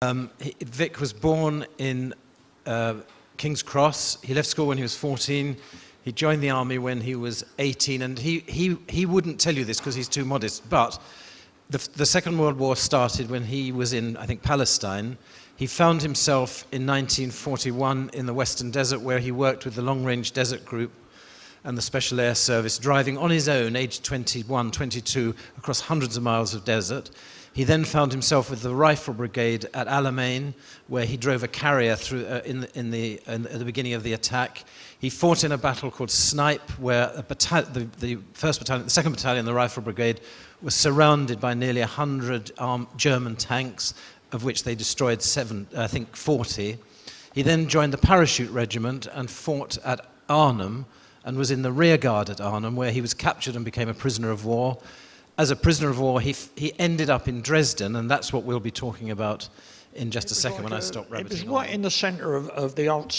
Vic was born in King's Cross. He left school when he was 14. He joined the army when he was 18, and he wouldn't tell you this because he's too modest, but the Second World War started when he was in, I think, Palestine. He found himself in 1941 in the Western Desert, where he worked with the Long Range Desert Group and the Special Air Service, driving on his own, aged 21, 22, across hundreds of miles of desert. He then found himself with the Rifle Brigade at Alamein, where he drove a carrier through at the beginning of the attack. He fought in a battle called Snipe, where the 1st Battalion, the 2nd Battalion, the Rifle Brigade, was surrounded by nearly 100 German tanks, of which they destroyed 40. He then joined the Parachute Regiment and fought at Arnhem, and was in the rear guard at Arnhem, where he was captured and became a prisoner of war. As a prisoner of war, he ended up in Dresden, and that's what we'll be talking about in just a second when I stop rabbiting. It was right in the centre of the old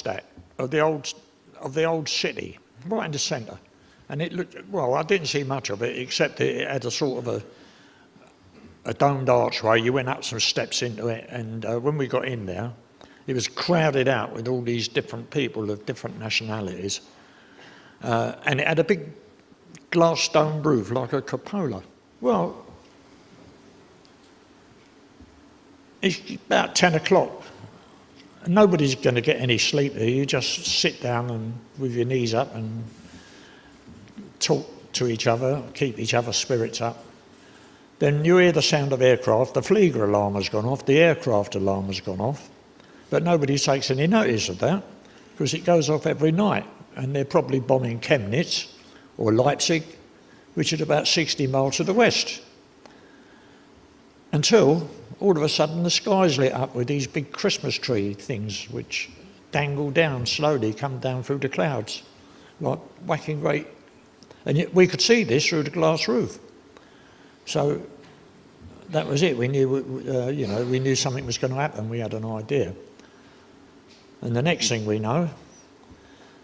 of the old city, right in the centre. And it looked, well, I didn't see much of it, except that it had a sort of a domed archway. You went up some steps into it, and when we got in there, it was crowded out with all these different people of different nationalities. And it had a big glass dome roof, like a cupola. Well, it's about 10 o'clock. Nobody's going to get any sleep there. You just sit down and with your knees up and talk to each other, keep each other's spirits up. Then you hear the sound of aircraft. The Flieger alarm has gone off, the aircraft alarm has gone off, but nobody takes any notice of that because it goes off every night, and they're probably bombing Chemnitz or Leipzig, which is about 60 miles to the west. Until all of a sudden the sky's lit up with these big Christmas tree things which dangle down slowly, come down through the clouds, like whacking great. And yet we could see this through the glass roof. So that was it. We knew, we knew something was going to happen. We had an idea. And the next thing we know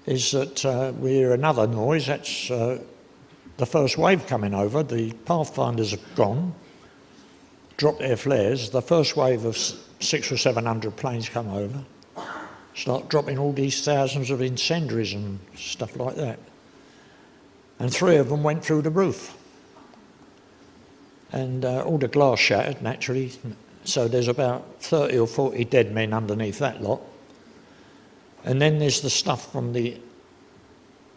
is that we hear another noise. That's the first wave coming over. The Pathfinders have gone, dropped their flares. The first wave of 600 or 700 planes come over, start dropping all these thousands of incendiaries and stuff like that. And 3 of them went through the roof. And all the glass shattered, naturally. So there's about 30 or 40 dead men underneath that lot. And then there's the stuff from the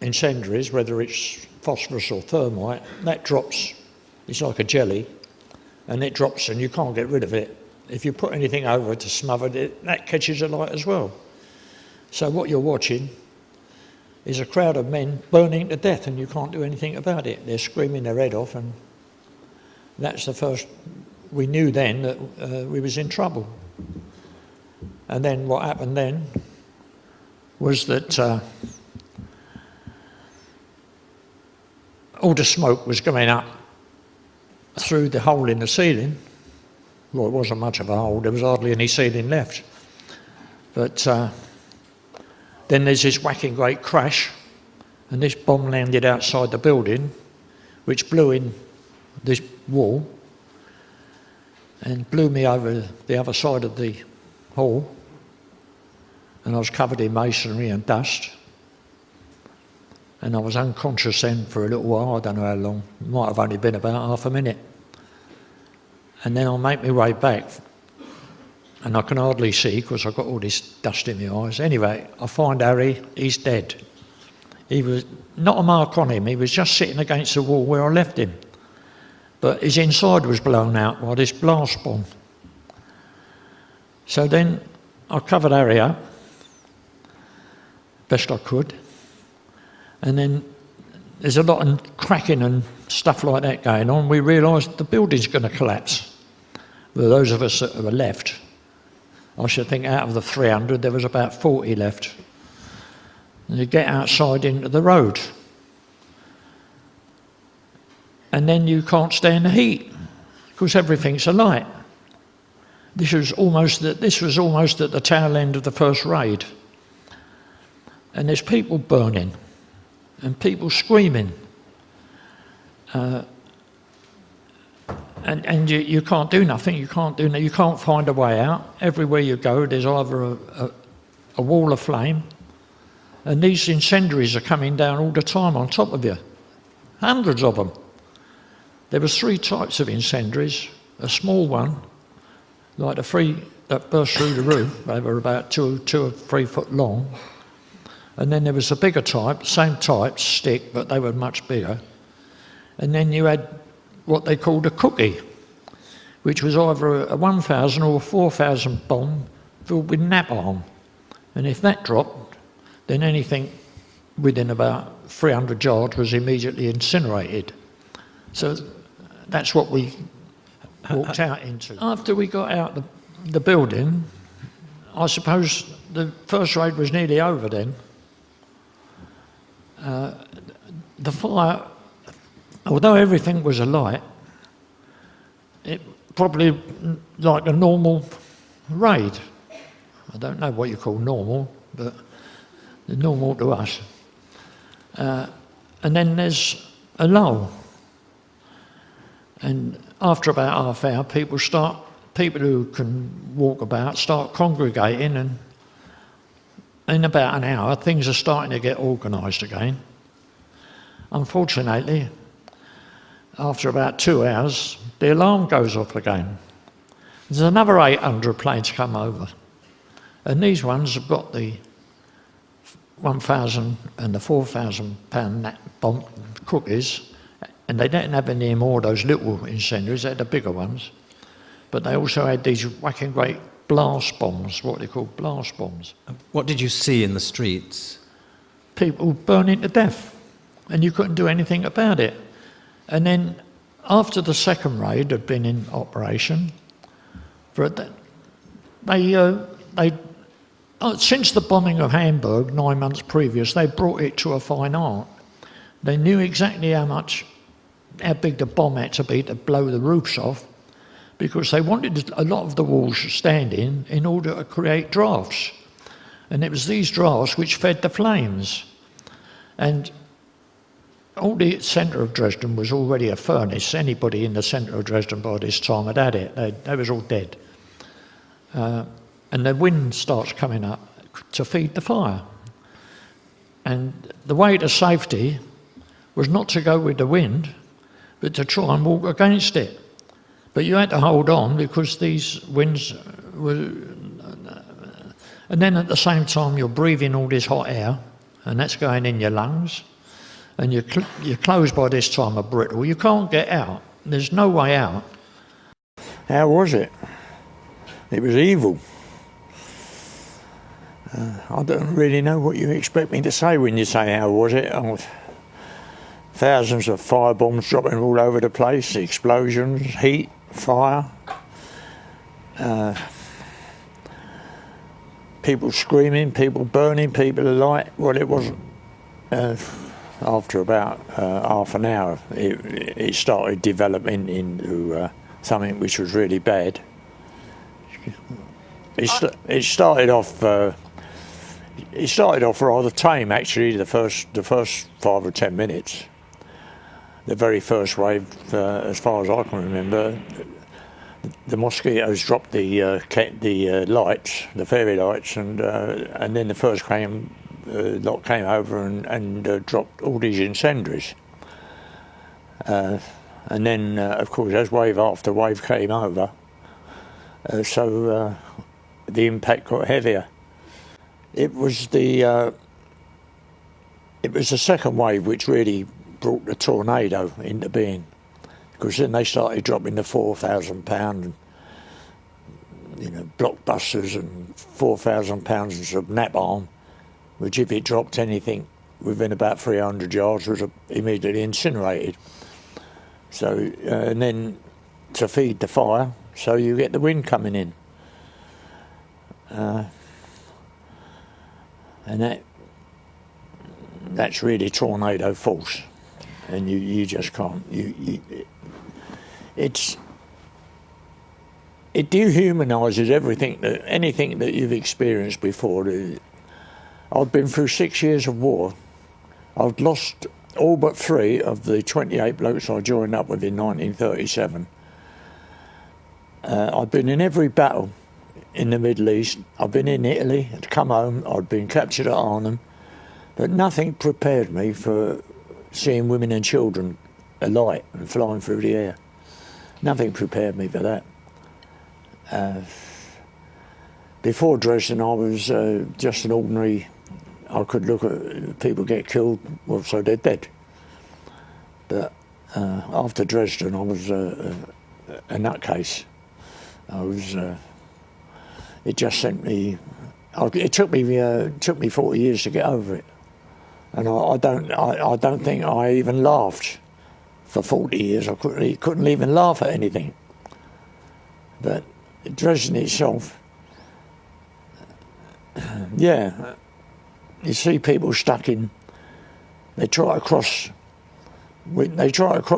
incendiaries, whether it's phosphorus or thermite, that drops. It's like a jelly, and it drops and you can't get rid of it. If you put anything over it to smother it, that catches alight as well. So what you're watching is a crowd of men burning to death, and you can't do anything about it. They're screaming their head off, and that's the first. We knew then that we was in trouble. And then what happened then was that all the smoke was going up through the hole in the ceiling. Well, it wasn't much of a hole, there was hardly any ceiling left. But then there's this whacking great crash, and this bomb landed outside the building, which blew in this wall and blew me over the other side of the hall, and I was covered in masonry and dust. And I was unconscious then for a little while, I don't know how long, it might have only been about half a minute. And then I'll make my way back, and I can hardly see because I've got all this dust in my eyes. Anyway, I find Harry, he's dead. He was not a mark on him, he was just sitting against the wall where I left him. But his inside was blown out by this blast bomb. So then I covered Harry up, best I could. And then there's a lot of cracking and stuff like that going on. We realised the building's going to collapse. Well, those of us that were left, I should think out of the 300, there was about 40 left. And you get outside into the road, and then you can't stand the heat because everything's alight. This was almost at the tail end of the first raid. And there's people burning and people screaming. and you can't do nothing. You can't find a way out. Everywhere you go, there's either a wall of flame, and these incendiaries are coming down all the time on top of you. Hundreds of them. There was 3 types of incendiaries. A small one, like the 3 that burst through the roof. They were about 2 or 3 foot long. And then there was a bigger type, same type, stick, but they were much bigger. And then you had what they called a cookie, which was either a 1,000 or a 4,000 bomb filled with napalm. And if that dropped, then anything within about 300 yards was immediately incinerated. So that's what we walked out into. After we got out the building, I suppose the first raid was nearly over then. The fire, although everything was alight, it probably like a normal raid. I don't know what you call normal, but normal to us. And then there's a lull. And after about half hour, people who can walk about start congregating, and in about an hour, things are starting to get organised again. Unfortunately, after about 2 hours, the alarm goes off again. There's another 800 planes come over. And these ones have got the 1,000 and the 4,000 pound bomb cookies, and they didn't have any more of those little incendiaries, they had the bigger ones. But they also had these whacking great blast bombs, what they call blast bombs. What did you see in the streets? People burning to death, and you couldn't do anything about it. And then after the second raid had been in operation, since the bombing of Hamburg 9 months previous, they brought it to a fine art. They knew exactly how big the bomb had to be to blow the roofs off, because they wanted a lot of the walls standing in order to create drafts. And it was these drafts which fed the flames. And all the centre of Dresden was already a furnace. Anybody in the centre of Dresden by this time had it. They was all dead. And the wind starts coming up to feed the fire. And the way to safety was not to go with the wind, but to try and walk against it. But you had to hold on because these winds were... And then at the same time you're breathing all this hot air, and that's going in your lungs, and your clothes by this time are brittle. You can't get out. There's no way out. How was it? It was evil. I don't really know what you expect me to say when you say how was it. Thousands of fire bombs dropping all over the place, explosions, heat, fire, people screaming, people burning, people alight. Well, it wasn't. After about half an hour, it started developing into something which was really bad. It started off rather tame, actually. The first 5 or 10 minutes. The very first wave, as far as I can remember, the mosquitoes dropped the lights, the fairy lights, and then the first lot came over and dropped all these incendiaries. And then, of course, as wave after wave came over, so the impact got heavier. It was the second wave which really brought the tornado into being, because then they started dropping the 4,000 pound, blockbusters and 4,000 pounds of napalm, which if it dropped anything within about 300 yards was immediately incinerated. So, and then to feed the fire, so you get the wind coming in. And that's really tornado force, and you just can't. It dehumanises anything that you've experienced before. I've been through 6 years of war. I've lost all but 3 of the 28 blokes I joined up with in 1937. I'd been in every battle in the Middle East. I'd been in Italy, I'd come home, I'd been captured at Arnhem, but nothing prepared me for seeing women and children alight and flying through the air. Nothing prepared me for that. Before Dresden, I was just an ordinary. I could look at people get killed, well, so they're dead. But after Dresden, I was a nutcase. I was. It just sent me. It took me 40 years to get over it, and I don't think I even laughed for 40 years. I couldn't even laugh at anything. But Dresden itself, yeah, you see people stuck in. They try to cross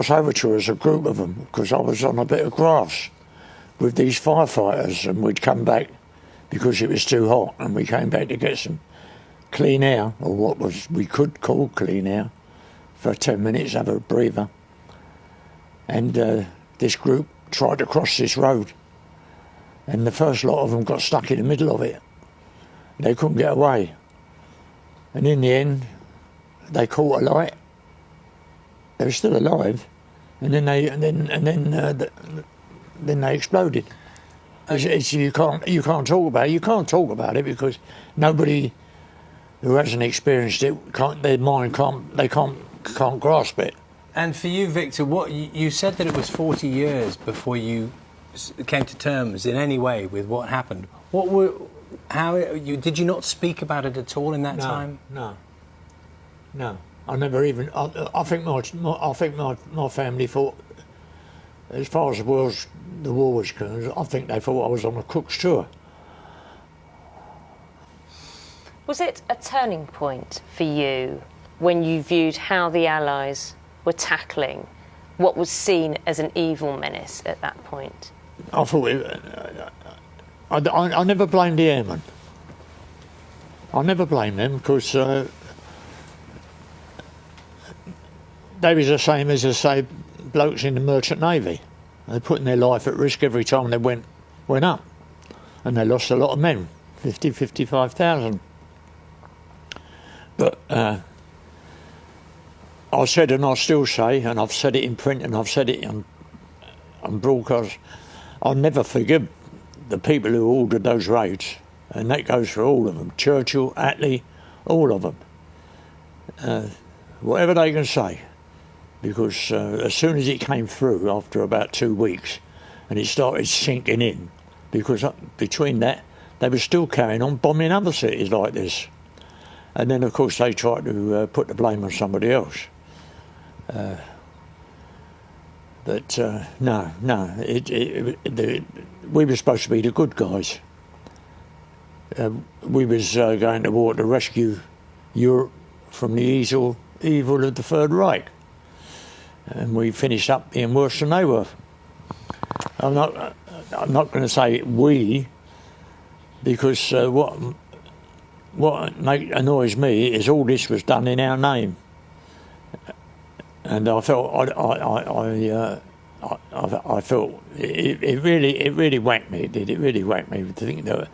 over to us, a group of them, because I was on a bit of grass with these firefighters, and we'd come back because it was too hot, and we came back to get some clean air, or what we could call clean air, for 10 minutes, have a breather. And this group tried to cross this road, and the first lot of them got stuck in the middle of it. They couldn't get away, and in the end, they caught a light. They were still alive, and then they exploded. You can't talk about it. You can't talk about it because nobody who hasn't experienced it their mind can't grasp it. And for you, Victor, what you said that it was 40 years before you came to terms in any way with what happened. Did you not speak about it at all in that time? No. I never even. I think my family thought, as far as the war was concerned, I think they thought I was on a Cook's tour. Was it a turning point for you when you viewed how the Allies were tackling what was seen as an evil menace at that point? I thought I never blamed the airmen. I never blamed them because they was the same as, say, blokes in the merchant navy. They're putting their life at risk every time they went up, and they lost a lot of men, 55,000. But I said, and I still say, and I've said it in print and I've said it on broadcast, I'll never forgive the people who ordered those raids, and that goes for all of them, Churchill, Attlee, all of them. Whatever they can say, because as soon as it came through, after about 2 weeks, and it started sinking in, because between that, they were still carrying on bombing other cities like this. And then, of course, they tried to put the blame on somebody else. But no, we were supposed to be the good guys. We was going to war to rescue Europe from the evil of the Third Reich. And we finished up being worse than they were. I'm not going to say we, because what annoys me is all this was done in our name, and I felt I felt it really whacked me. It really whacked me to think that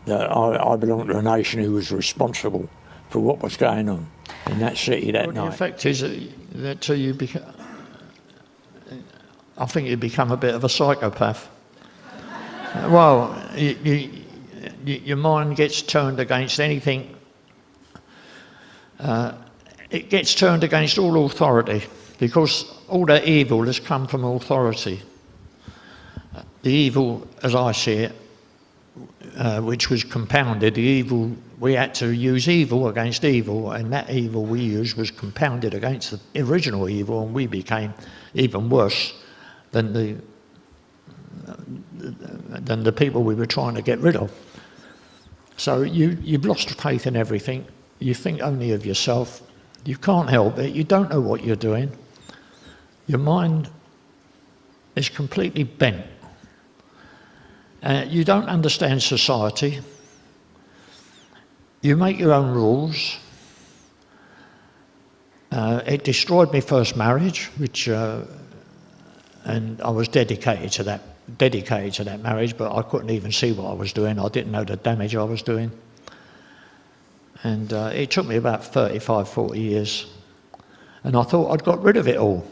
I belonged to a nation who was responsible for what was going on in that city that night. The effect is that you I think you become a bit of a psychopath. Well, your mind gets turned against anything. It gets turned against all authority, because all that evil has come from authority. The evil, as I see it, which was compounded, the evil, we had to use evil against evil, and that evil we used was compounded against the original evil, and we became even worse than the people we were trying to get rid of. So you've lost faith in everything. You think only of yourself. You can't help it. You don't know what you're doing. Your mind is completely bent. You don't understand society. You make your own rules. It destroyed my first marriage, and I was dedicated to that dedicated to that marriage, but I couldn't even see what I was doing. I didn't know the damage I was doing. And it took me about 35, 40 years. And I thought I'd got rid of it all.